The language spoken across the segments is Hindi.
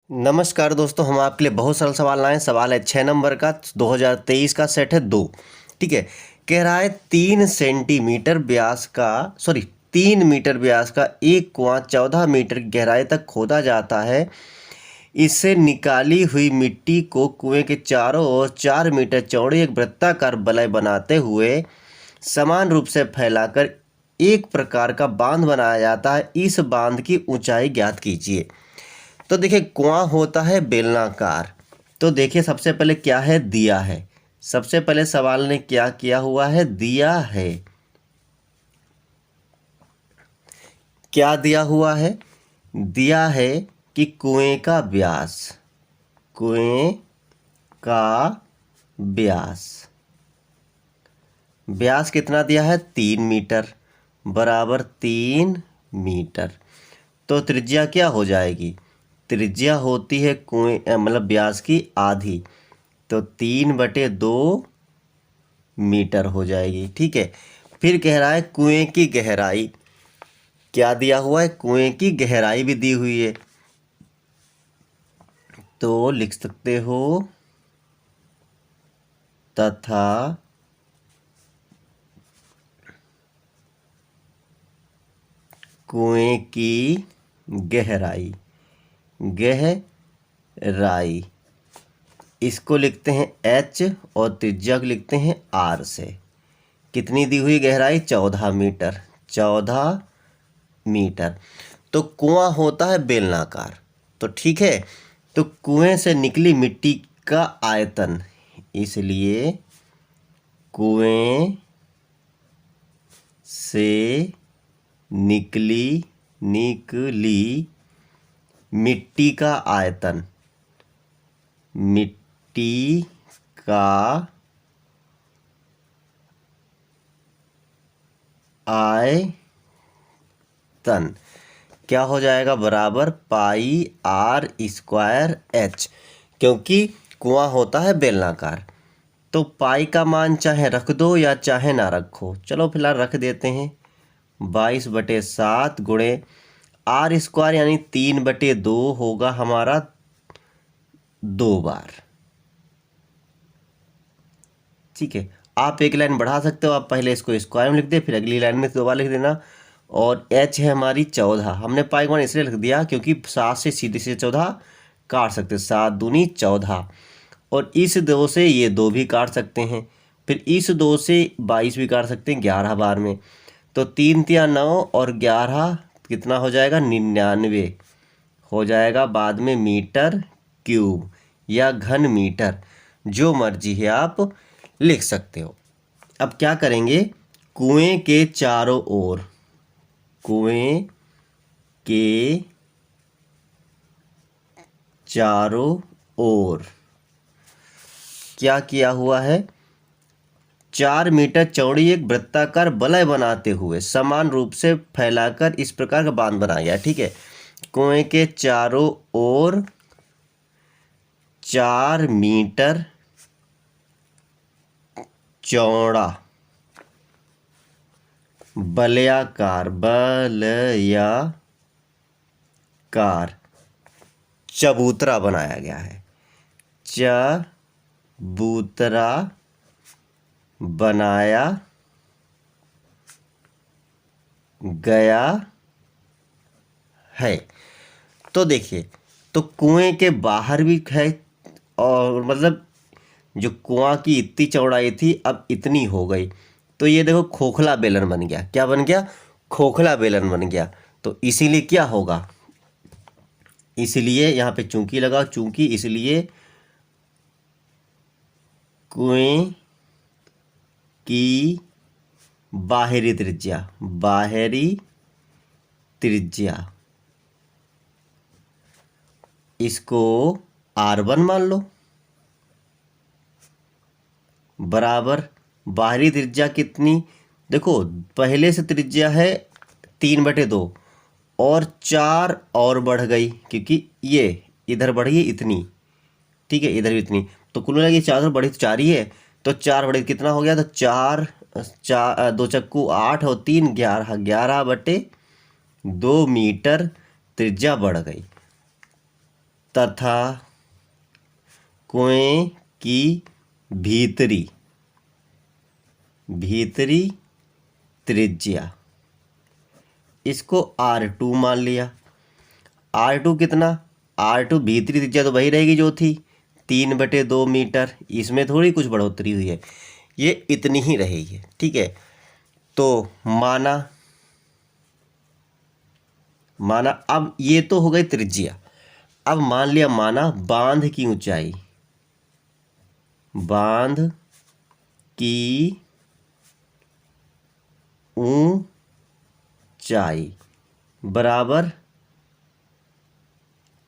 नमस्कार दोस्तों, हम आपके लिए बहुत सरल सवाल लाए हैं। सवाल है 6 नंबर का, 2023 का, सेट है 2। ठीक है। कह रहा है 3 मीटर व्यास का एक कुआं 14 मीटर गहराई तक खोदा जाता है। इससे निकाली हुई मिट्टी को कुएं के चारों ओर 4 मीटर चौड़ी एक वृत्ताकार वलय बनाते हुए समान रूप से फैलाकर एक प्रकार का बांध बनाया जाता है। इस बांध की ऊंचाई ज्ञात कीजिए। तो देखिए, कुआं होता है बेलनाकार। तो देखिए, सबसे पहले क्या है, दिया है। सबसे पहले सवाल ने क्या किया हुआ है, दिया है। क्या दिया हुआ है? दिया है कि कुएं का व्यास व्यास कितना दिया है, 3 मीटर, बराबर 3 मीटर। तो त्रिज्या क्या हो जाएगी? त्रिज्या होती है कुएं मतलब व्यास की आधी, तो 3/2 मीटर हो जाएगी। ठीक है। फिर कह रहा है कुएं की गहराई। क्या दिया हुआ है? कुएं की गहराई भी दी हुई है। तो लिख सकते हो तथा कुएं की गहराई इसको लिखते हैं h और त्रिज्या को लिखते हैं r से। कितनी दी हुई गहराई? 14 मीटर। तो कुआं होता है बेलनाकार। तो ठीक है। तो कुएं से निकली मिट्टी का आयतन, इसलिए कुएं से निकली मिट्टी का आयतन क्या हो जाएगा? बराबर πr²h। क्योंकि कुआं होता है बेलनाकार। तो पाई का मान चाहे रख दो या चाहे ना रखो, चलो फिलहाल रख देते हैं। 22/7 गुणे r² यानी 3/2 होगा हमारा 2 बार। ठीक है। आप एक लाइन बढ़ा सकते हो। आप पहले इसको स्क्वायर में लिख दे, फिर अगली लाइन में 2 बार लिख देना। और h है हमारी 14। हमने पाई का मान इसलिए लिख दिया क्योंकि 7 से सीधे से 14 काट सकते, 7 दूनी 14। और इस 2 से ये 2 भी काट सकते हैं। फिर इस 2 से 22 भी काट सकते हैं 11 बार में। तो 3 तिया 9 और 11 कितना हो जाएगा? 99 हो जाएगा बाद में मीटर क्यूब या घन मीटर, जो मर्जी है आप लिख सकते हो। अब क्या करेंगे? कुएं के चारों ओर क्या किया हुआ है? 4 मीटर चौड़ी एक वृत्ताकार वलय बनाते हुए समान रूप से फैलाकर इस प्रकार का बांध बनाया गया। ठीक है। कुएं के चारों ओर 4 मीटर चौड़ा वलयाकार चबूतरा बनाया गया है। चबूतरा बनाया गया है। तो देखिए, तो कुएं के बाहर भी है, और मतलब जो कुआं की इतनी चौड़ाई थी अब इतनी हो गई। तो ये देखो खोखला बेलन बन गया। क्या बन गया? खोखला बेलन बन गया। तो इसीलिए क्या होगा? इसलिए यहाँ पे चूंकि लगाओ, चूंकि इसलिए कुएं की बाहरी त्रिज्या इसको R1 मान लो, बराबर बाहरी त्रिज्या कितनी? देखो, पहले से त्रिज्या है 3/2 और 4 और बढ़ गई क्योंकि ये इधर बढ़ गई इतनी। ठीक है, इधर भी इतनी। तो कुल मिला के 4 बढ़ी तो 4 ही है। तो 4 बढ़ी कितना हो गया? तो 4 2 चक्कू 8 और 3 11, 11/2 मीटर त्रिज्या बढ़ गई। तथा कुएं की भीतरी त्रिज्या, इसको R2 मान लिया। R2 कितना, R2 भीतरी त्रिज्या तो वही रहेगी जो थी 3/2 मीटर, इसमें थोड़ी कुछ बढ़ोतरी हुई है, ये इतनी ही रहेगी। ठीक है, तो माना अब ये तो हो गई त्रिज्या। अब मान लिया बांध की ऊंचाई, बराबर,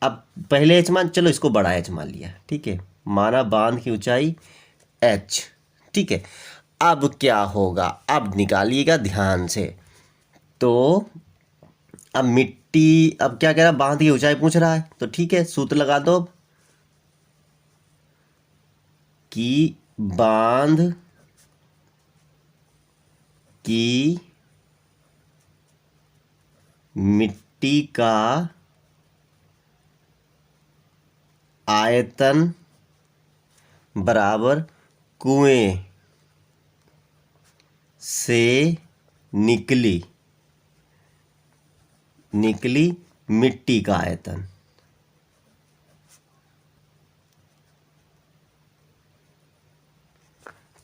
अब पहले एच मान, चलो इसको बड़ा एच मान लिया। ठीक है, माना बांध की ऊंचाई एच। ठीक है, अब क्या होगा, अब निकालिएगा ध्यान से। तो अब अब क्या कह रहा है, बांध की ऊंचाई पूछ रहा है, तो ठीक है सूत्र लगा दो अब कि बांध की मिट्टी का आयतन बराबर कुएं से निकली मिट्टी का आयतन।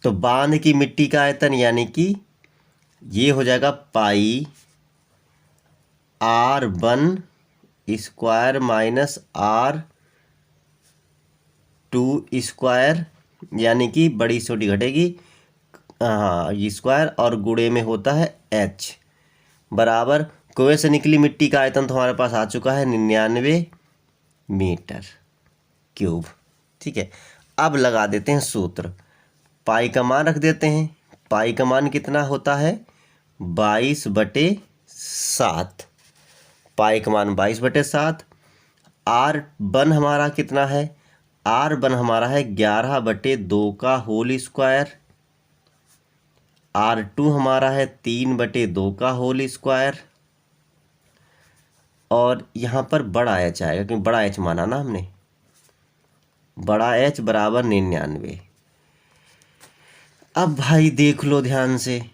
तो बांध की मिट्टी का आयतन यानी कि ये हो जाएगा पाई R1² माइनस R2², यानी कि बड़ी छोटी घटेगी, हाँ ये स्क्वायर, और गुणे में होता है H, बराबर कुएं से निकली मिट्टी का आयतन तो हमारे पास आ चुका है 99 मीटर क्यूब। ठीक है, अब लगा देते हैं सूत्र, पाई का मान रख देते हैं। पाई का मान कितना होता है 22/7, पाई का मान 22/7। R1 हमारा कितना है, R1 हमारा है 11/2 का होल स्क्वायर, R2 हमारा है 3/2 का होल स्क्वायर, और यहाँ पर बड़ा एच आएगा क्योंकि बड़ा एच माना ना हमने, बड़ा एच बराबर 99। अब भाई देख लो ध्यान से,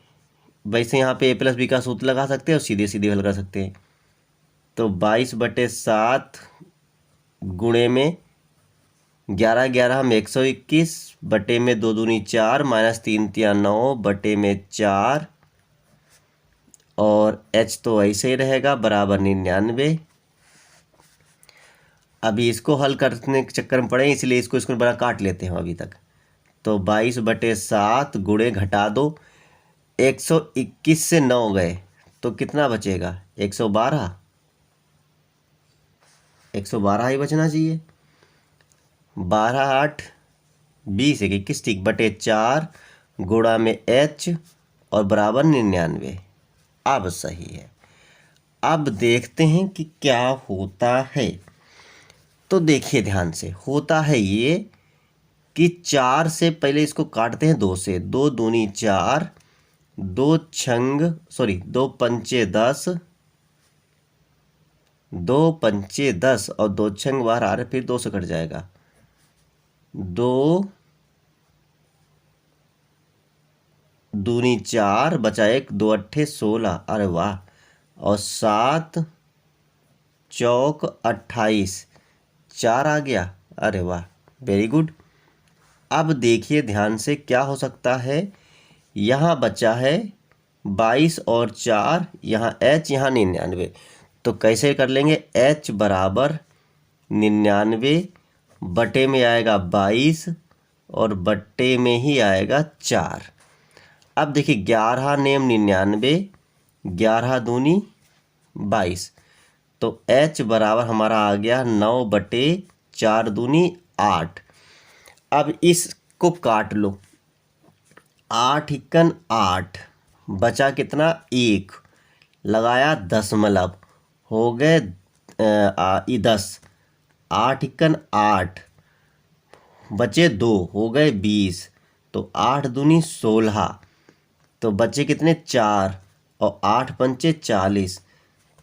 वैसे यहाँ पे A+B का सूत्र लगा सकते हैं और सीधे सीधे हल कर सकते हैं। तो 22/7 गुणे में 11 हम 121 बटे में 2 दूनी 4 माइनस 3 तिया 9 बटे में 4, और H तो ऐसे ही रहेगा बराबर 99। अभी इसको हल करने के चक्कर में पड़े, इसलिए इसको बड़ा काट लेते हैं अभी तक। तो 22/7 गुणे घटा दो, 121 से 9 गए तो कितना बचेगा 112, 112 ही बचना चाहिए। 12 8 20 21, ठीक, बटे 4 गुणा में H और बराबर 99। अब सही है। अब देखते हैं कि क्या होता है। तो देखिए ध्यान से, होता है ये कि 4 से पहले इसको काटते हैं 2 से, 2 दूनी 4, 2 पंचे 10, 2 पंचे 10 और 2 छंग बाहर आ रहे, फिर 2 से कट जाएगा, 2 दूनी 4 बचा 1, 2 अट्ठे 16, अरे वाह, और 7 चौक 28, 4 आ गया, अरे वाह वेरी गुड। अब देखिए ध्यान से क्या हो सकता है, यहाँ बचा है 22 और 4, यहाँ H, यहाँ 99, तो कैसे कर लेंगे, H बराबर 99 बटे में आएगा 22 और बटे में ही आएगा 4। अब देखिए 11 नेम 99, 11 दूनी 22, तो H बराबर हमारा आ गया 9/4 दूनी 8। अब इसको काट लो, 8 × 8 बचा कितना 1, लगाया दशमलव, हो गए 10, 8 × 8 बचे 2, हो गए 20, तो 8 दूनी 16, तो बचे कितने 4, और 8 पंचे 40,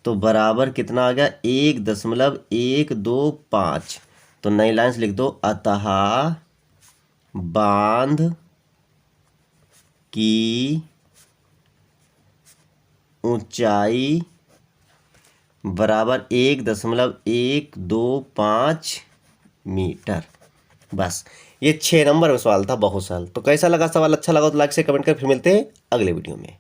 तो बराबर कितना आ गया 1.125। तो नई लाइन्स लिख दो, अतः बांध की ऊंचाई बराबर 1.125 मीटर। बस ये 6 नंबर में सवाल था, बहुत सरल। तो कैसा लगा सवाल? अच्छा लगा तो लाइक से कमेंट कर, फिर मिलते हैं अगले वीडियो में।